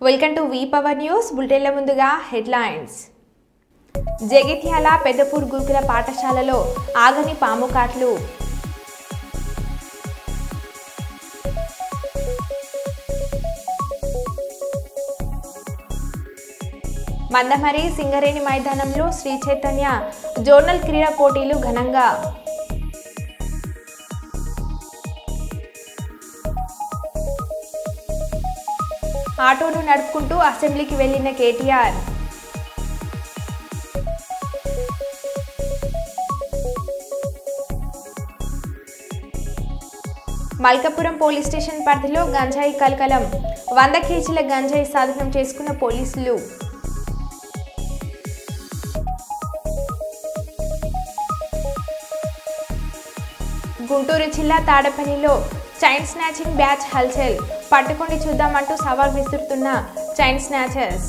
Welcome to V power news. బులెటిన్ల ముందుగా headlines. Jagtial Peddapur గురుకుల పాఠశాలలో ఆగని పాము కాట్లు. మందమరి సింగరేణి మైదానంలో శ్రీ చైతన్య జోనల్ క్రీడా పోటీలు ఘనంగా. ఆటోను నడుపుకుంటూ అసెంబ్లీకి వెళ్లిన కేటీఆర్. మల్కాపురం పోలీస్ స్టేషన్ పరిధిలో గంజాయి కలకలం. 100 కేజీల గంజాయి స్వాధీనం చేసుకున్న పోలీసులు. గుంటూరు జిల్లా తాడేపల్లిలో చైన్ స్నాచింగ్ బ్యాచ్ హల్చల్. పట్టుకొని చూద్దామంటూ సవాల్ విసురుతున్న చైన్ స్నాచర్స్.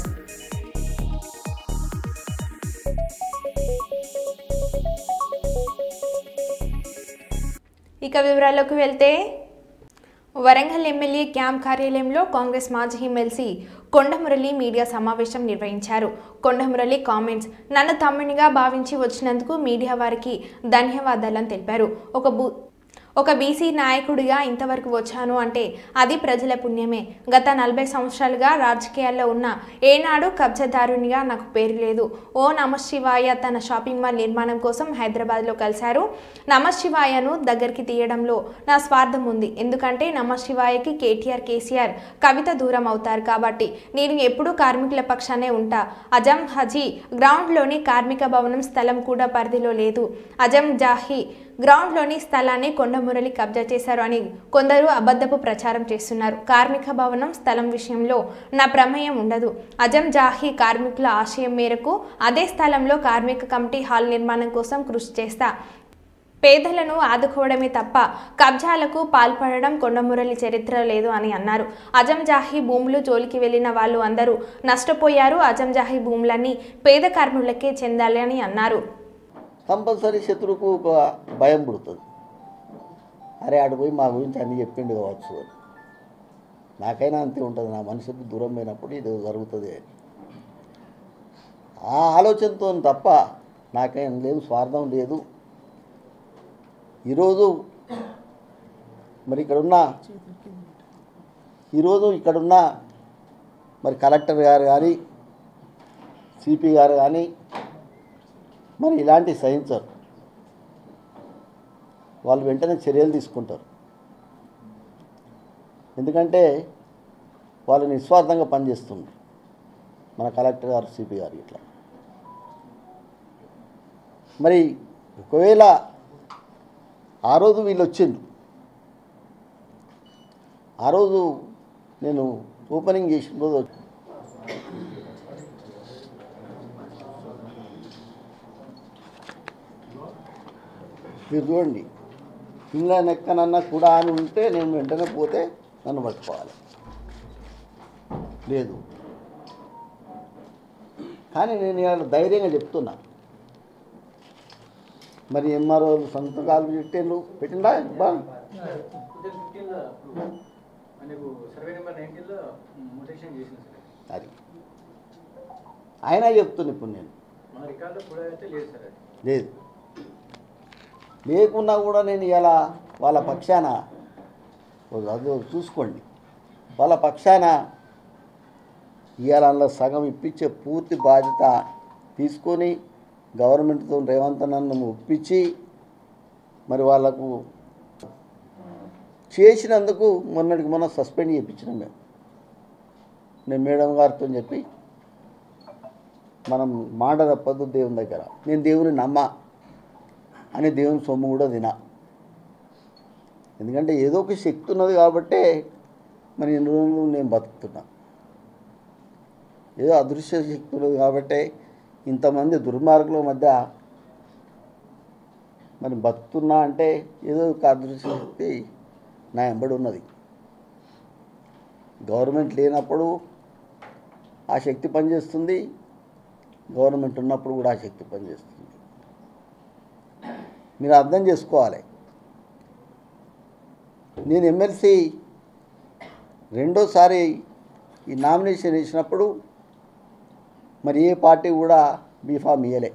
ఇక వివరాల్లోకి వెళ్తే, వరంగల్ ఎమ్మెల్యే క్యాంప్ కార్యాలయంలో కాంగ్రెస్ మాజీ ఎమ్మెల్సీ కొండమురళి మీడియా సమావేశం నిర్వహించారు. కొండమురళి కామెంట్స్: నన్ను తమ్మునిగా భావించి వచ్చినందుకు మీడియా వారికి ధన్యవాదాలని తెలిపారు. ఒక బీసీ నాయకుడిగా ఇంతవరకు వచ్చాను అంటే అది ప్రజల పుణ్యమే. గత 40 సంవత్సరాలుగా రాజకీయాల్లో ఉన్న ఏనాడు కబ్జాదారునిగా నాకు పేరు లేదు. ఓ నమశివాయ తన షాపింగ్ మాల్ నిర్మాణం కోసం హైదరాబాద్లో కలిశారు. నమశివాయను దగ్గరికి తీయడంలో నా స్వార్థం ఉంది. ఎందుకంటే నమశివాయకి కేటీఆర్, కేసీఆర్, కవిత దూరం అవుతారు కాబట్టి నేను ఎప్పుడూ కార్మికుల పక్షానే ఉంటా. అజం హజీ గ్రౌండ్లోని కార్మిక భవనం స్థలం కూడా పరిధిలో లేదు. అజం జాహీ గ్రౌండ్లోని స్థలాన్ని కొండమురళి కబ్జా చేశారు అని కొందరు అబద్ధపు ప్రచారం చేస్తున్నారు. కార్మిక భవనం స్థలం విషయంలో నా ప్రమేయం ఉండదు. అజం జాహీ కార్మికుల ఆశయం మేరకు అదే స్థలంలో కార్మిక కమిటీ హాల్ నిర్మాణం కోసం కృషి చేస్తా. పేదలను ఆదుకోవడమే తప్ప కబ్జాలకు పాల్పడడం కొండమురళి చరిత్ర లేదు అని అన్నారు. అజం జాహీ భూములు జోలికి వెళ్లిన వాళ్ళు అందరూ నష్టపోయారు. అజం జాహీ భూములన్నీ పేద కార్మికులకే చెందాలి అని అన్నారు. కంపల్సరీ శత్రువుకు ఒక భయం పుడుతుంది. అరే ఆడు పోయి మా గురించి అన్నీ చెప్పిండు కావచ్చు అని. నాకైనా అంతే ఉంటుంది. నా మనసుకు దూరం పోయినప్పుడు ఇది జరుగుతుంది అని ఆ ఆలోచనతో తప్ప నాకేం లేదు, స్వార్థం లేదు. ఈరోజు మరి ఇక్కడున్న మరి కలెక్టర్ గారు కానీ, సిపి గారు కానీ మరి ఇలాంటి సహించరు. వాళ్ళు వెంటనే చర్యలు తీసుకుంటారు. ఎందుకంటే వాళ్ళు నిస్వార్థంగా పనిచేస్తుంది మన కలెక్టర్ గారు, సిపి గారు. ఇట్లా మరి ఒకవేళ ఆ రోజు వీళ్ళు వచ్చిండ్రు, ఆ రోజు నేను ఓపెనింగ్ చేసిన రోజు మీరు చూడండి, ఇంకా నెక్కనన్నా కూడా అని ఉంటే నేను వెంటనే పోతే నన్ను పట్టుకోవాలి. లేదు, కానీ నేను ఇవాళ ధైర్యంగా చెప్తున్నా. మరి ఎంఆర్ఓ సంతకాలు పెట్టిండా అది ఆయన చెప్తున్నా. ఇప్పుడు నేను లేదు, లేకున్నా కూడా నేను ఇలా వాళ్ళ పక్షాన అది చూసుకోండి, వాళ్ళ పక్షాన ఇవాళ సగం ఇప్పించే పూర్తి బాధ్యత తీసుకొని గవర్నమెంట్తో రేవంత్ అన్నను ఒప్పించి మరి వాళ్ళకు చేసినందుకు మొన్నటికి మొన్న సస్పెండ్ చేయించినాం. నేను మేడం గారితో చెప్పి మనం మాట తప్పదు దేవుని దగ్గర. నేను దేవుని నమ్మా అని దేవుని సొమ్ము కూడా తినా. ఎందుకంటే ఏదో ఒక శక్తి ఉన్నది కాబట్టే మరి ఎన్ని రోజులు నేను బతుకుతున్నా. ఏదో అదృశ్య శక్తి ఉన్నది కాబట్టే ఇంతమంది దుర్మార్గుల మధ్య మరి బతుకుతున్నా అంటే ఏదో ఒక అదృశ్య శక్తి నా వెంబడి ఉన్నది. గవర్నమెంట్ లేనప్పుడు ఆ శక్తి పనిచేస్తుంది, గవర్నమెంట్ ఉన్నప్పుడు కూడా ఆ శక్తి పనిచేస్తుంది. మీరు అర్థం చేసుకోవాలి. నేను ఎమ్మెల్సీ రెండోసారి ఈ నామినేషన్ వేసినప్పుడు మరి ఏ పార్టీ కూడా బీఫామ్ ఇవ్వలే,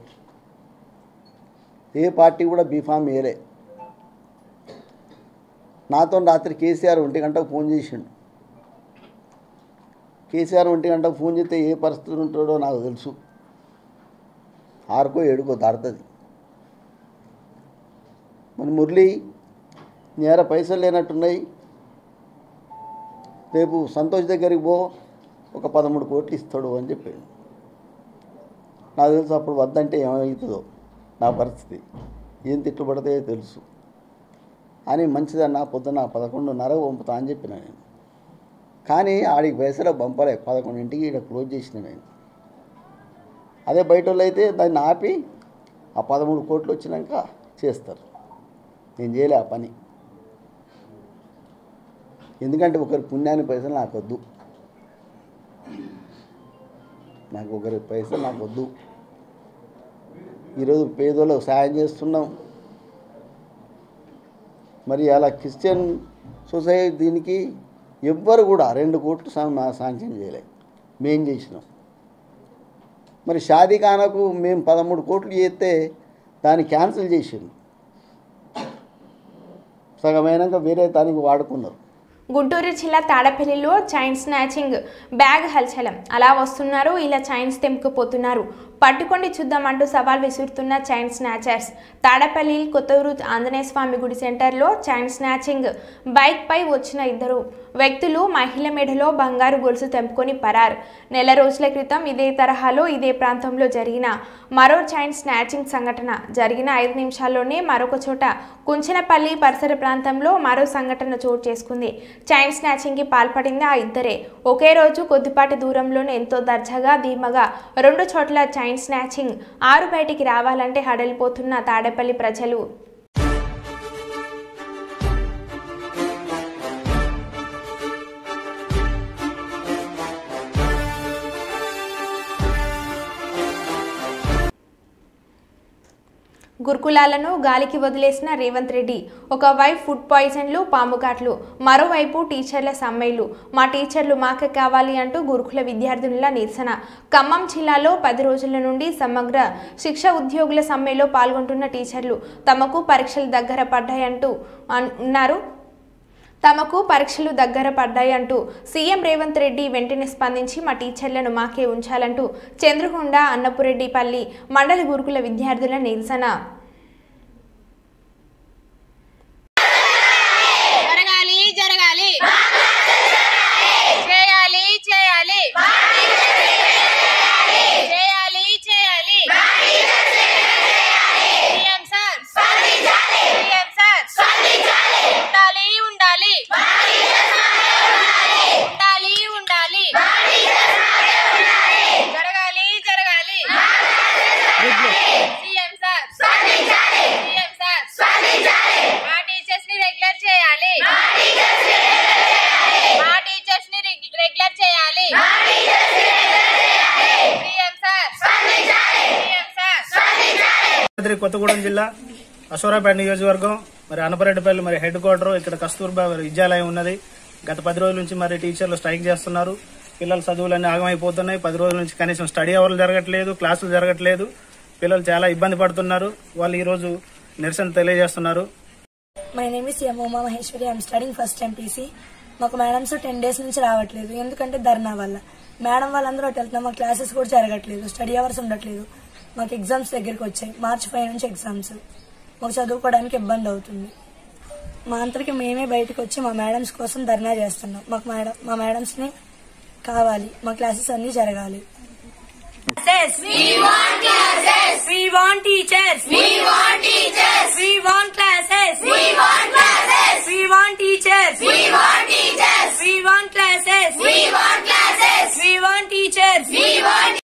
ఏ పార్టీ కూడా బీఫామ్ ఇవ్వలే. నాతో రాత్రి కేసీఆర్ 1 గంటకు ఫోన్ చేసిండు. కేసీఆర్ 1 గంటకు ఫోన్ చేస్తే ఏ పరిస్థితులు ఉంటాడో నాకు తెలుసు. 6కో 7కో దాడుతుంది. మరి మురళి నేర పైసలు లేనట్టున్నాయి, రేపు సంతోష్ దగ్గరికి పో, ఒక 13 కోట్లు ఇస్తాడు అని చెప్పాడు. నాకు తెలుసు అప్పుడు వద్దంటే ఏమవుతుందో నా పరిస్థితి, ఏం తిట్టుబడితే తెలుసు అని. మంచిదన్న పొద్దున్న 11:30 పంపుతా అని చెప్పిన నేను. కానీ ఆడికి పైసలు పంపలే, 11ంటికి ఇక్కడ క్లోజ్ చేసిన నేను. అదే బయట వాళ్ళు అయితే దాన్ని ఆపి ఆ 13 కోట్లు వచ్చినాక చేస్తారు. నేను చేయలే ఆ పని, ఎందుకంటే ఒకరి పుణ్యాన్ని పైసలు నాకు వద్దు, నాకు ఒకరి పైసలు నాకు వద్దు. ఈరోజు పేదోళ్ళకు సాయం చేస్తున్నాం. మరి అలా క్రిస్టియన్ సొసైటీ దీనికి ఎవ్వరు కూడా 2 కోట్లు శాంక్షన్ చేయలే, మేం చేసినాం. మరి షాదీఖానాకు మేము 13 కోట్లు చేస్తే దాన్ని క్యాన్సిల్ చేసిండు, సగమైనాక వేరే దానికి వాడుకున్నారు. గుంటూరు జిల్లా తాడపల్లిలో చైన్ స్నాచింగ్ బ్యాగ్ హల్చలం. అలా వస్తున్నారు, ఇలా చైన్స్ తెంపుకుపోతున్నారు, పట్టుకోండి చూద్దామంటూ సవాల్ విసురుతున్న చైన్ స్నాచర్స్. తాడపల్లి కొత్తూరు ఆంజనేయ స్వామి గుడి సెంటర్లో చైన్ స్నాచింగ్ బైక్పై వచ్చిన 2 వ్యక్తులు మహిళ మెడలో బంగారు గొలుసు తెంపుకొని పరారు. నెల రోజుల క్రితం ఇదే తరహాలో ఇదే ప్రాంతంలో జరిగిన మరో చైన్ స్నాచింగ్ సంఘటన జరిగిన 5 నిమిషాల్లోనే మరొక చోట కుంచనపల్లి పరిసర ప్రాంతంలో మరో సంఘటన చోటు చేసుకుంది. చైన్ స్నాచింగ్కి పాల్పడింది ఆ ఇద్దరే. ఒకే రోజు కొద్దిపాటి దూరంలోనే ఎంతో దర్జాగా ధీమగా 2 చోట్ల చైన్ స్నాచింగ్ ఆరు బయటికి రావాలంటే హడలిపోతున్న తాడేపల్లి ప్రజలు. గురుకులాలను గాలికి వదిలేసిన రేవంత్ రెడ్డి. ఒకవైపు ఫుడ్ పాయిజన్లు, పాము కాట్లు, మరోవైపు టీచర్ల సమ్మెలు. మా టీచర్లు మాకే కావాలి అంటూ గురుకుల విద్యార్థుల నిరసన. ఖమ్మం జిల్లాలో 10 రోజుల నుండి సమగ్ర శిక్ష ఉద్యోగుల సమ్మెలో పాల్గొంటున్న టీచర్లు తమకు పరీక్షలు దగ్గర పడ్డాయంటూ సీఎం రేవంత్ రెడ్డి వెంటనే స్పందించి మా టీచర్లను మాకే ఉంచాలంటూ చంద్రకొండ, అన్నపురెడ్డిపల్లి మండల గురుకుల విద్యార్థుల నిరసన. కొత్తగూడెం జిల్లా అశోరాపేట నియోజకవర్గం మరి అన్నపరెడ్డిపల్లి మరి హెడ్ క్వార్టర్ ఇక్కడ కస్తూర్బా విద్యాలయం ఉన్నది. గత 10 రోజుల నుంచి మరి టీచర్లు స్ట్రైక్ చేస్తున్నారు. పిల్లల చదువులన్నీ ఆగమైపోతున్నాయి. 10 రోజుల నుంచి కనీసం స్టడీ అవర్లు జరగట్లేదు, క్లాసులు జరగట్లేదు. పిల్లలు చాలా ఇబ్బంది పడుతున్నారు. వాళ్ళు ఈ రోజు నిరసన తెలియజేస్తున్నారు. My name is Uma Maheshwari. I'm studying first MPC. మాకు మేడమ్స్ 10 days నుంచి రావట్లేదు, ఎందుకంటే ధర్నా వల్ల. మేడం వాళ్ళందరూ అటు వెళ్తున్నారు, మా క్లాసెస్ కూడా జరగట్లేదు, స్టడీ అవర్స్ ఉండట్లేదు. మాకు ఎగ్జామ్స్ దగ్గరికి వచ్చాయి, March 5 నుంచి ఎగ్జామ్స్. మాకు చదువుకోవడానికి ఇబ్బంది అవుతుంది. మా అంతరికి మేమే బయటకు వచ్చి మా మేడమ్స్ కోసం ధర్నా చేస్తున్నాం. మాకు మా మేడమ్స్ ని కావాలి, మా క్లాసెస్ అన్ని జరగాలి. We want classes. We want teachers. We want teachers. We want classes. We want classes. We want teachers. We want teachers. We want classes. We want classes. We want teachers. We want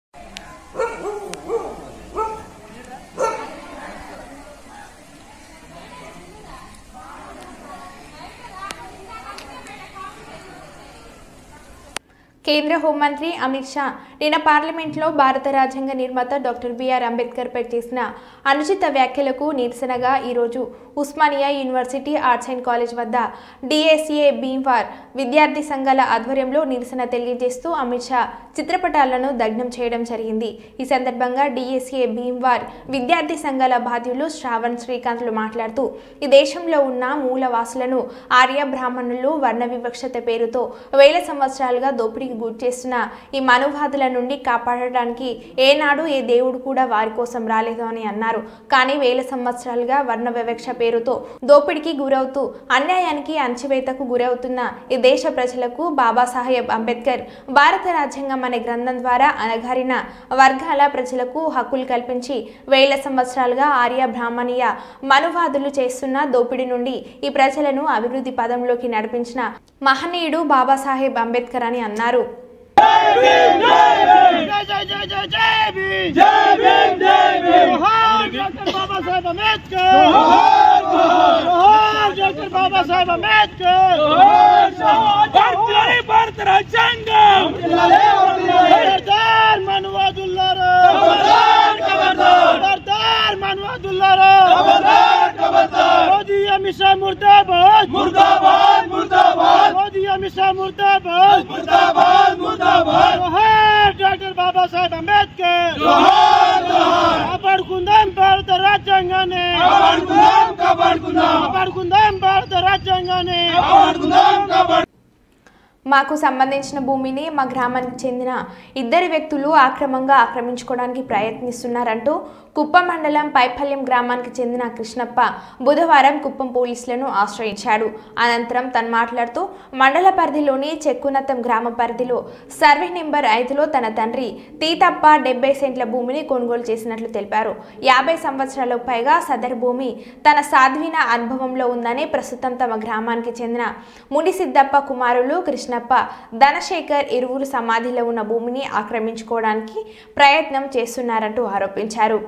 కేంద్ర హోంమంత్రి అమిత్ షా నిన్న పార్లమెంట్లో భారత రాజ్యాంగ నిర్మాత doctor BR అంబేద్కర్పై చేసిన అనుచిత వ్యాఖ్యలకు నిరసనగా ఈరోజు Osmania university arts and college వద్ద డిఎస్ఏ భీమ్వార్ విద్యార్థి సంఘాల ఆధ్వర్యంలో నిరసన తెలియజేస్తూ అమిత్ షా చిత్రపటాలను దగ్ధం చేయడం జరిగింది. ఈ సందర్భంగా డిఎస్ఏ భీమ్వార్ విద్యార్థి సంఘాల బాధ్యులు శ్రావణ్ శ్రీకాంత్లు మాట్లాడుతూ ఈ దేశంలో ఉన్న మూలవాసులను ఆర్య బ్రాహ్మణులు వర్ణ వివక్షత పేరుతో వేల సంవత్సరాలుగా దోపిడీకి గురి చేస్తున్న ఈ మనువాదుల నుండి కాపాడడానికి ఏనాడు ఏ దేవుడు కూడా వారి కోసం రాలేదు అని అన్నారు. కానీ వేల సంవత్సరాలుగా వర్ణ వివక్ష పేరుతో దోపిడీకి గురవుతూ అన్యాయానికి అణచివేతకు గురవుతున్న ఈ దేశ ప్రజలకు బాబాసాహెబ్ అంబేద్కర్ భారత రాజ్యాంగం అనే గ్రంథం ద్వారా అణగారిన వర్గాల ప్రజలకు హక్కులు కల్పించి వేల సంవత్సరాలుగా ఆర్య బ్రాహ్మణీయ మనువాదులు చేస్తున్న దోపిడీ నుండి ఈ ప్రజలను అభివృద్ధి పదంలోకి నడిపించిన మహనీయుడు బాబాసాహెబ్ అంబేద్కర్ అని అన్నారు. मोदी अमित शाह मुर्दाबाद मुर्दाबाद मुर्दाबाद मोदी अमित शाह मुर्दाबाद मुर्दाबाद मुर्दाबाद जोहार डॉक्टर बाबा साहेब अंबेडकर जोहार जोहार कापाడుకుందాం భారత రాజ్యాంగాన్ని కాపాడుకుందాం భారత రాజ్యాంగాన్ని మాకు సంబంధించిన భూమిని మా గ్రామానికి చెందిన ఇద్దరు వ్యక్తులు అక్రమంగా ఆక్రమించుకోవడానికి ప్రయత్నిస్తున్నారంటూ కుప్పం మండలం పైపల్యం గ్రామానికి చెందిన కృష్ణప్ప బుధవారం కుప్పం పోలీసులను ఆశ్రయించాడు. అనంతరం తను మాట్లాడుతూ మండల పరిధిలోని చెక్కునత్తం గ్రామ పరిధిలో సర్వే నెంబర్ 5లో తన తండ్రి తీతప్ప 70 సెంట్ల భూమిని కొనుగోలు చేసినట్లు తెలిపారు. 50 సంవత్సరాలకు పైగా సదరు భూమి తన సాధ్వీన అనుభవంలో ఉందని ప్రస్తుతం తమ గ్రామానికి చెందిన ముడి సిద్దప్ప కుమారులు కృష్ణప్ప ధనశేఖర్ ఇరువురు సమాధిలో ఉన్న భూమిని ఆక్రమించుకోవడానికి ప్రయత్నం చేస్తున్నారంటూ ఆరోపించారు.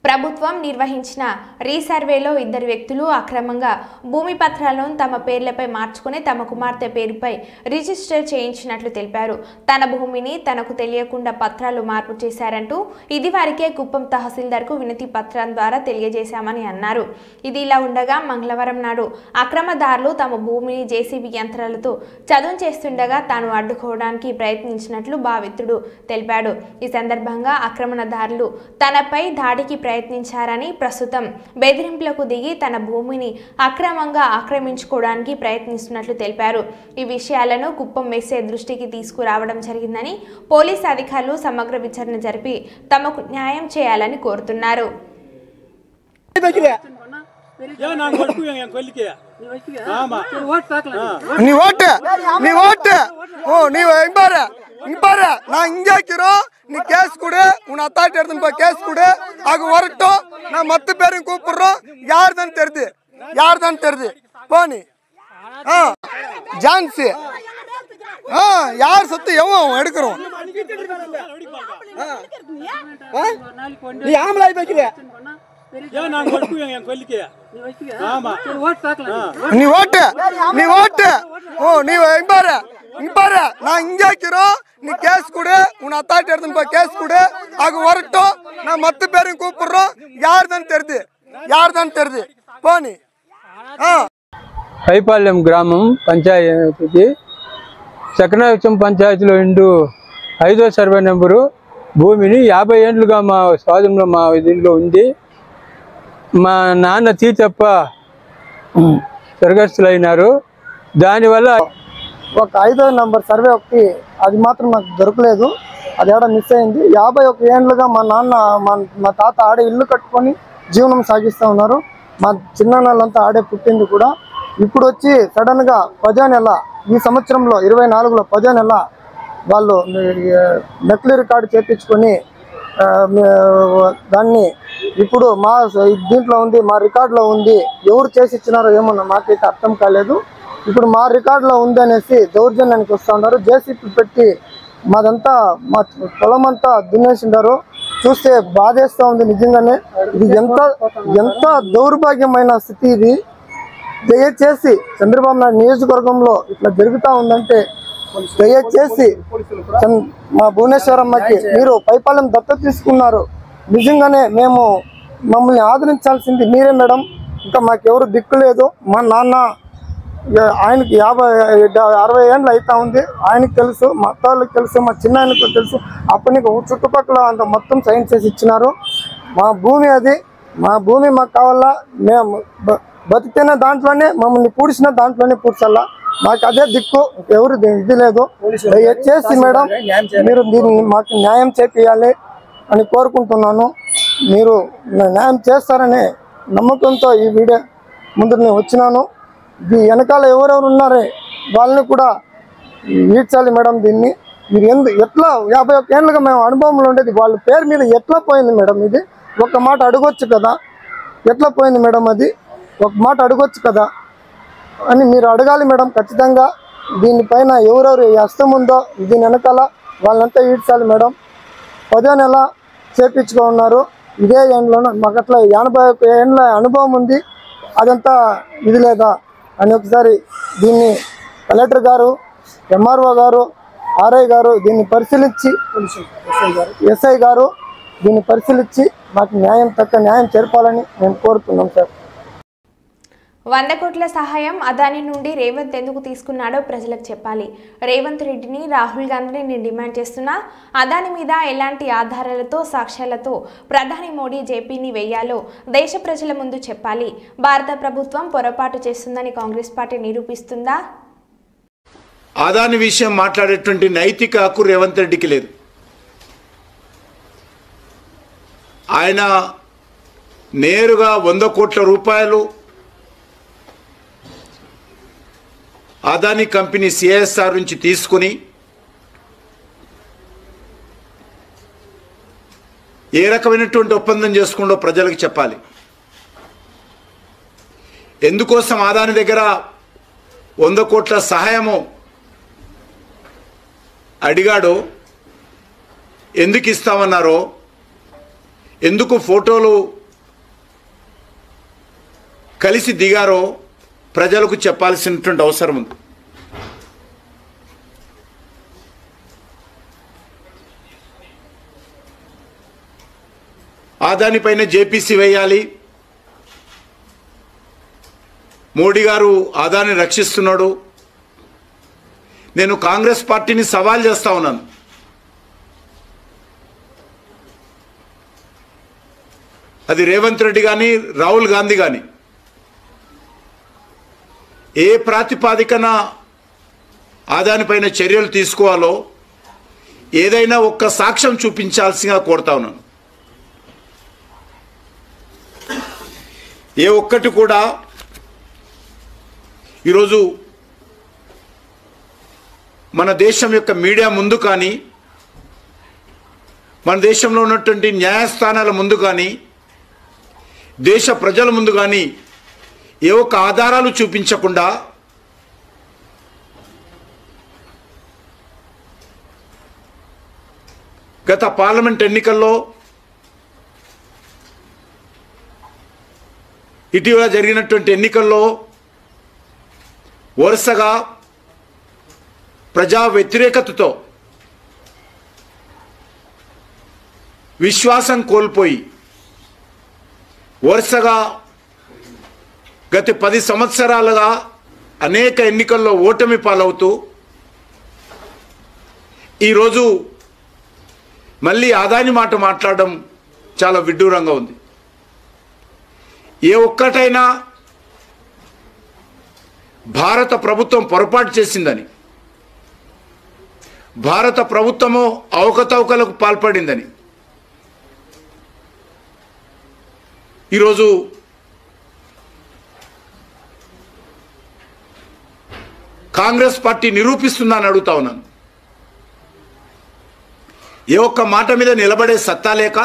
ప్రభుత్వం నిర్వహించిన రీసర్వేలో ఇద్దరు వ్యక్తులు అక్రమంగా భూమి పత్రాలను తమ పేర్లపై మార్చుకుని తమ కుమార్తె పేరుపై రిజిస్టర్ చేయించినట్లు తెలిపారు. తన భూమిని తనకు తెలియకుండా పత్రాలు మార్పు చేశారంటూ ఇది వారికే కుప్పం తహసీల్దార్కు వినతి పత్రం ద్వారా తెలియజేశామని అన్నారు. ఇది ఇలా ఉండగా మంగళవారం నాడు అక్రమదారులు తమ భూమిని జేసీబీ యంత్రాలతో చదును చేస్తుండగా తాను అడ్డుకోవడానికి ప్రయత్నించినట్లు బాధితుడు తెలిపాడు. ఈ సందర్భంగా ఆక్రమణదారులు తనపై దాడికి ప్రయత్నించారని, ప్రస్తుతం బెదిరింపులకు దిగి తన భూమిని అక్రమంగా ఆక్రమించుకోవడానికి ప్రయత్నిస్తున్నట్లు తెలిపారు. ఈ విషయాలను కుప్పం ఎస్ఐ దృష్టికి తీసుకురావడం జరిగిందని, పోలీసు అధికారులు సమగ్ర విచారణ జరిపి తమకు న్యాయం చేయాలని కోరుతున్నారు. நான் இங்கே இருக்கிறோம், நீ கேஸ் கொடு, உன் அத்தாட்டி எடுத்துன்னு போய் கேஸ் கொடு, அது வரட்டும். நான் மற்ற பேரையும் கூப்பிடுறோம், யார் தான் தெரியுது போனி ஜான்சி யார் சத்து எவன் எடுக்கிறோம் நீ ஆம்பளை வைக்கிற நீ ஓட்டு நீ பாரு நான் இங்கே இருக்கிறோம், நீ கேஸ் கொடு, உன் அத்தாட்டி எடுத்துன்னு போய் கேஸ் கொடு, அது வரட்டும். நான் மற்ற பேரையும் கூப்பிடுறோம், யார் தான் தெரியுது போனி పైపాలెం గ్రామం పంచాయతీకి చక్రనగరం పంచాయతీలో 5వ సర్వే నెంబరు భూమిని 50 ఏళ్ళుగా మా స్వాధీనంలో మా దీంట్లో ఉంది. మా నాన్న తీతప్ప స్వర్గస్థులైనారు. దానివల్ల ఒక 5వ నంబర్ సర్వే ఒకటి అది మాత్రం నాకు దొరకలేదు, అది ఏడ మిస్ అయింది. 51 ఏళ్ళుగా మా నాన్న మా తాత ఆడే ఇల్లు కట్టుకొని జీవనం సాగిస్తూ ఉన్నారు. మా చిన్ననాళ్ళంతా ఆడే పుట్టింది కూడా. ఇప్పుడు వచ్చి సడన్గా 10వ నెల ఈ సంవత్సరంలో 24లో 10వ నెల వాళ్ళు నకిలీ రికార్డు చేయించుకొని దాన్ని ఇప్పుడు మా దీంట్లో ఉంది, మా రికార్డులో ఉంది. ఎవరు చేసి ఇచ్చినారో ఏమో మాకైతే అర్థం కాలేదు. ఇప్పుడు మా రికార్డులో ఉంది అనేసి దౌర్జన్యానికి వస్తూ ఉన్నారు. జేసీపీ పెట్టి మాదంతా మా పొలం అంతా దున్నేసిండారు. చూస్తే బాధేస్తూ ఉంది నిజంగానే. ఇది ఎంత దౌర్భాగ్యమైన స్థితి ఇది. దయచేసి చంద్రబాబు నాయుడు నియోజకవర్గంలో ఇట్లా జరుగుతూ ఉందంటే దయచేసి మా భువనేశ్వరమ్మకి మీరు పైపాలెం దత్తత తీసుకున్నారు. నిజంగానే మమ్మల్ని ఆదరించాల్సింది మీరే మేడం. ఇంకా మాకెవరు దిక్కు లేదు. మా నాన్న ఆయనకి 60 ఏళ్ళు అవుతా ఉంది. ఆయనకు తెలుసు, మా అత్త వాళ్ళకి తెలుసు, మా చిన్న ఆయనకు తెలుసు. అప్పటికి చుట్టుపక్కల అంత మొత్తం సైన్ చేసి ఇచ్చినారు. మా భూమి అది, మా భూమి మాకు కావాలా. మేము బతికిన దాంట్లోనే మమ్మల్ని పూడ్చిన దాంట్లోనే పూడ్చాలా. మాకు అదే దిక్కు, ఎవరు ఇది లేదు. దయచేసి మేడం మీరు దీన్ని మాకు న్యాయం చేపియాలి అని కోరుకుంటున్నాను. మీరు న్యాయం చేస్తారనే నమ్మకంతో ఈ వీడియో ముందు నేను వచ్చినాను. ఈ వెనకాల ఎవరెవరు ఉన్నారే వాళ్ళని కూడా ఈడ్చాలి మేడం. దీన్ని మీరు ఎట్లా 51 ఏళ్ళుగా మేము అనుభవంలో ఉండేది వాళ్ళ పేరు మీద ఎట్లా పోయింది మేడం? ఇది ఒక మాట అడగొచ్చు కదా, ఎట్లా పోయింది మేడం? అది ఒక మాట అడగొచ్చు కదా అని మీరు అడగాలి మేడం. ఖచ్చితంగా దీనిపైన ఎవరెవరు హస్తం ఉందో దీని వెనకాల వాళ్ళంతా ఈడ్చాలి మేడం. 10వ నెల చేపించుకో ఉన్నారు. ఇదే ఏండ్లోనూ మాకు అట్లా 81 ఏళ్ళ అనుభవం ఉంది. అదంతా ఇది లేదా అని ఒకసారి దీన్ని కలెక్టర్ గారు, ఎంఆర్ఓ గారు, ఆర్ఐ గారు దీన్ని పరిశీలించి, ఎస్ఐ గారు దీన్ని పరిశీలించి మాకు న్యాయం చేర్పాలని మేము కోరుతున్నాం సార్. 100 కోట్ల సహాయం అదాని నుండి రేవంత్ ఎందుకు తీసుకున్నాడో ప్రజలకు చెప్పాలి. రేవంత్ రెడ్డిని, రాహుల్ గాంధీని డిమాండ్ చేస్తున్నా అదాని మీద ఎలాంటి ఆధారాలతో, సాక్ష్యాలతో ప్రధాని మోడీ జేపీని వేయాలో దేశ ప్రజల ముందు చెప్పాలి. భారత ప్రభుత్వం పొరపాటు చేస్తుందని కాంగ్రెస్ పార్టీ నిరూపిస్తుందా? అదాని విషయం మాట్లాడేటువంటి నైతిక హక్కు రేవంత్ రెడ్డికి లేదు. ఆయన నేరుగా 100 కోట్ల రూపాయలు అదాని కంపెనీ సిఎస్ఆర్ నుంచి తీసుకుని ఏ రకమైనటువంటి ఒప్పందం చేసుకుంటో ప్రజలకు చెప్పాలి. ఎందుకోసం అదాని దగ్గర 100 కోట్ల సహాయము అడిగాడో, ఎందుకు ఇస్తామన్నారో, ఎందుకు ఫోటోలు కలిసి దిగారో ప్రజలకు చెప్పాల్సినటువంటి అవసరం ఉంది. దానిపైన జేపీసీ వేయాలి. మోడీ గారు అదాని రక్షిస్తున్నాడు. నేను కాంగ్రెస్ పార్టీని సవాల్ చేస్తా ఉన్నాను. అది రేవంత్ రెడ్డి కానీ, రాహుల్ గాంధీ కానీ ఏ ప్రాతిపాదికన అదానిపైన చర్యలు తీసుకోవాలో ఏదైనా ఒక్క సాక్ష్యం చూపించాల్సిందిగా కోరుతా ఉన్నాను. ఏ ఒక్కటి కూడా ఈరోజు మన దేశం యొక్క మీడియా ముందు కానీ, మన దేశంలో ఉన్నటువంటి న్యాయస్థానాల ముందు కానీ, దేశ ప్రజల ముందు కానీ ఏ ఒక్క ఆధారాలు చూపించకుండా గత పార్లమెంట్ ఎన్నికల్లో, ఇటీవల జరిగినటువంటి ఎన్నికల్లో వరుసగా ప్రజా వ్యతిరేకతతో విశ్వాసం కోల్పోయి వరుసగా గత 10 సంవత్సరాలుగా అనేక ఎన్నికల్లో ఓటమి పాలవుతూ ఈరోజు మళ్ళీ అదాని మాట మాట్లాడడం చాలా విడ్డూరంగా ఉంది. ఏ ఒక్కటైనా భారత ప్రభుత్వం పొరపాటు చేసిందని, భారత ప్రభుత్వము అవకతవకలకు పాల్పడిందని ఈరోజు కాంగ్రెస్ పార్టీ నిరూపిస్తుందని అడుగుతా ఉన్నాను. ఏ ఒక్క మాట మీద నిలబడే సత్తా లేక,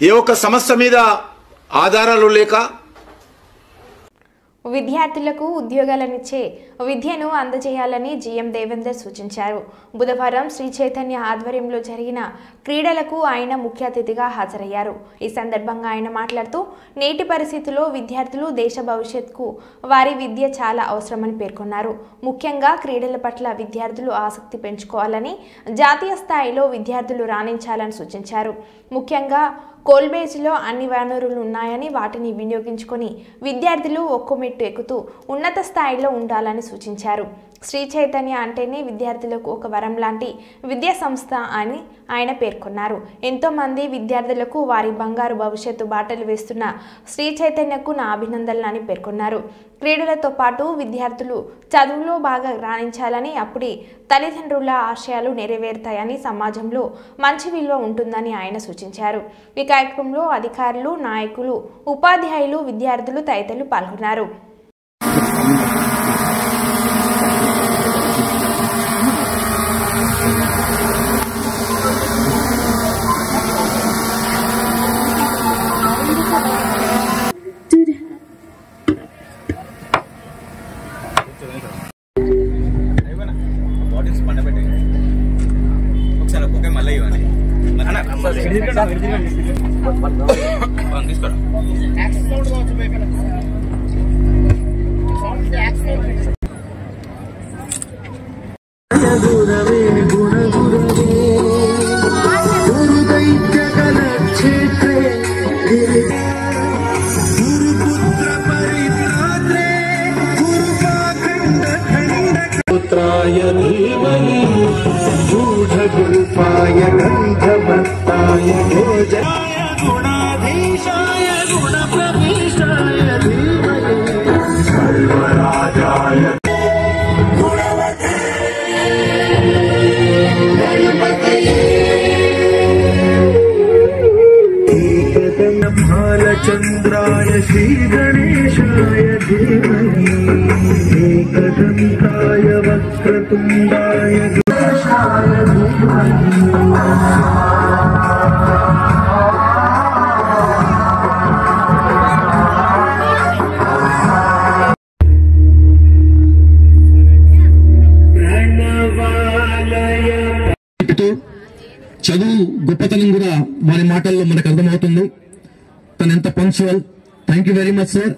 ఏ ఒక్క సమస్య మీద ఆధారాలు లేక విద్యార్థులకు ఉద్యోగాలనిచ్చే విద్యను అందజేయాలని జీఎం దేవేందర్ సూచించారు. బుధవారం శ్రీ చైతన్య ఆధ్వర్యంలో జరిగిన క్రీడలకు ఆయన ముఖ్య అతిథిగా హాజరయ్యారు. ఈ సందర్భంగా ఆయన మాట్లాడుతూ నేటి పరిస్థితుల్లో విద్యార్థులు దేశ భవిష్యత్తుకు వారి విద్య చాలా అవసరమని పేర్కొన్నారు. ముఖ్యంగా క్రీడల పట్ల విద్యార్థులు ఆసక్తి పెంచుకోవాలని, జాతీయ స్థాయిలో విద్యార్థులు రాణించాలని సూచించారు. ముఖ్యంగా కోల్బేజ్లో అన్ని వనరులు ఉన్నాయని వాటిని వినియోగించుకొని విద్యార్థులు ఒక్కో మెట్టు ఎక్కుతూ ఉన్నత స్థాయిలో ఉండాలని సూచించారు. శ్రీ చైతన్య అంటేనే విద్యార్థులకు ఒక వరం లాంటి విద్యా సంస్థ అని ఆయన పేర్కొన్నారు. ఎంతోమంది విద్యార్థులకు వారి బంగారు భవిష్యత్తు బాటలు వేస్తున్న శ్రీ చైతన్యకు నా అభినందనలు అని పేర్కొన్నారు. క్రీడలతో పాటు విద్యార్థులు చదువులో బాగా రాణించాలని, అప్పుడే తల్లిదండ్రుల ఆశయాలు నెరవేరుతాయని, సమాజంలో మంచి విలువ ఉంటుందని ఆయన సూచించారు. ఈ కార్యక్రమంలో అధికారులు, నాయకులు, ఉపాధ్యాయులు, విద్యార్థులు తదితరులు పాల్గొన్నారు. चंद्राय श्री गणेशाय धीमहि एकदन्ताय वक्रतुंडाय गणेशाय धीमहि। చదువు గొప్పతనం కూడా వారి మాటల్లో మనకు అర్థమవుతుంది. తను ఎంత punctual. Thank you very much sir.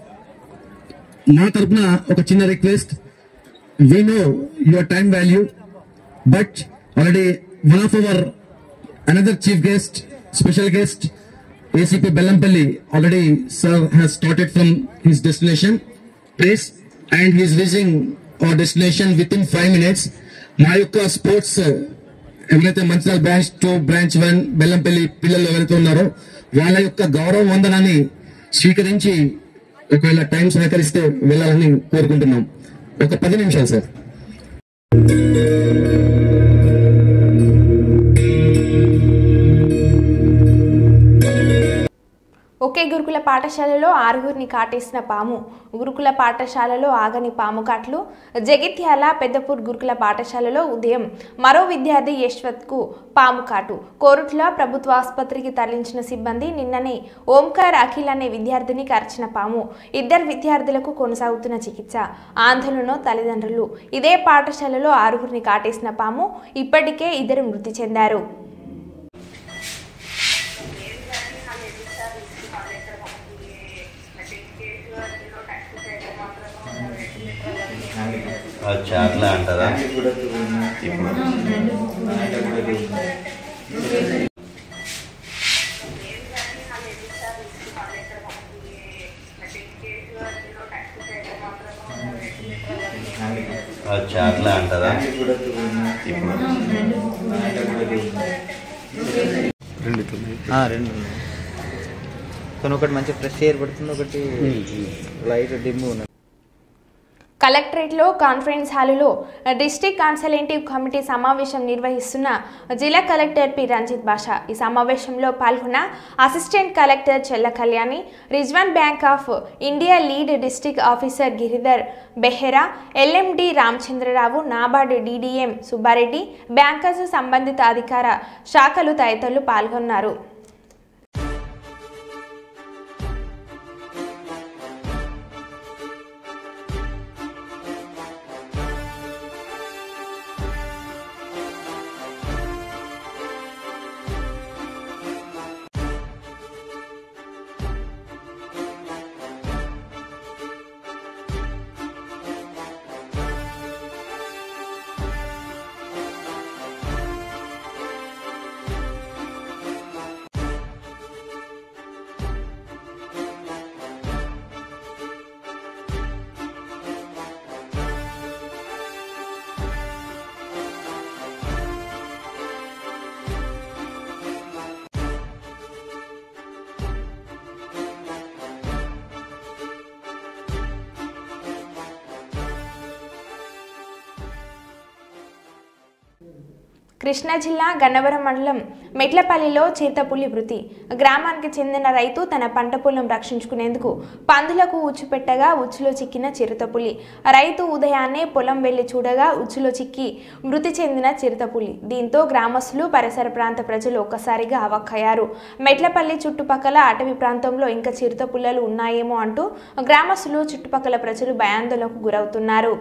నా తరఫున ఒక చిన్న request, we know your time value, but already one of our another chief guest, special guest ACP Bellampalli, already sir has started from his destination place and he is reaching hour destination with in 5 minutes. మా యొక్క sports ఎవరైతే Mancherial branch 2, branch 1 Bellampalli పిల్లలు ఎవరైతే ఉన్నారో వాళ్ళ యొక్క గౌరవ వందనాన్ని స్వీకరించి ఒకవేళ టైం సహకరిస్తే వెళ్ళాలని కోరుకుంటున్నాం. ఒక 10 నిమిషాలు సార్. ఒకే గురుకుల పాఠశాలలో 6గురిని కాటేసిన పాము. గురుకుల పాఠశాలలో ఆగని పాము కాట్లు. జగిత్యాల పెద్దపూర్ గురుకుల పాఠశాలలో ఉదయం మరో విద్యార్థి యశ్వత్కు పాము కాటు. కోరుట్ల ప్రభుత్వ ఆసుపత్రికి తరలించిన సిబ్బంది నిన్ననే ఓంకార్ అఖిల్ అనే విద్యార్థిని కరిచిన పాము. 2 విద్యార్థులకు కొనసాగుతున్న చికిత్స. ఆందోళన తల్లిదండ్రులు. ఇదే పాఠశాలలో 6గురిని కాటేసిన పాము. ఇప్పటికే 2 మృతి చెందారు. చాట్లా అంటారా? చాట్లా అంటారా? రెండు కానీ ఒకటి మంచి ఫ్రెష్ ఎయిర్ పడుతుంది, ఒకటి లైట్ డిమ్ ఉన్నది. కలెక్టరేట్లో కాన్ఫరెన్స్ హాలులో డిస్ట్రిక్ట్ కన్సల్టేటివ్ కమిటీ సమావేశం నిర్వహిస్తున్న జిల్లా కలెక్టర్ పి రంజిత్ బాషా. ఈ సమావేశంలో పాల్గొన్న assistant collector Chella Kalyani, Rizwan bank of India lead district officer Giridhar Behera, LMD Ramachandrarao, NABARD DDM Subbareddy, bankers సంబంధిత అధికార శాఖలు తదితరులు పాల్గొన్నారు. కృష్ణా జిల్లా గన్నవరం మండలం మెట్లపల్లిలో చిరుతపులి మృతి. గ్రామానికి చెందిన రైతు తన పంట పొలం రక్షించుకునేందుకు పందులకు ఉచ్చు పెట్టగా ఉచ్చులో చిక్కిన చిరుతపులి. రైతు ఉదయాన్నే పొలం వెళ్లి చూడగా ఉచ్చులో చిక్కి మృతి చెందిన చిరుతపులి. దీంతో గ్రామస్తులు పరిసర ప్రాంత ప్రజలు ఒక్కసారిగా అవాక్కయ్యారు. మెట్లపల్లి చుట్టుపక్కల అటవీ ప్రాంతంలో ఇంకా చిరుతపుల్లలు ఉన్నాయేమో అంటూ గ్రామస్తులు చుట్టుపక్కల ప్రజలు భయాందోళనకు గురవుతున్నారు.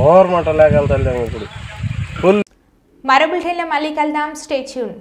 ఓవర్ మంట లేకెళ్తాం ఇప్పుడు మరో బులెటిన్లో మళ్ళీ కలుద్దాం. Stay tune.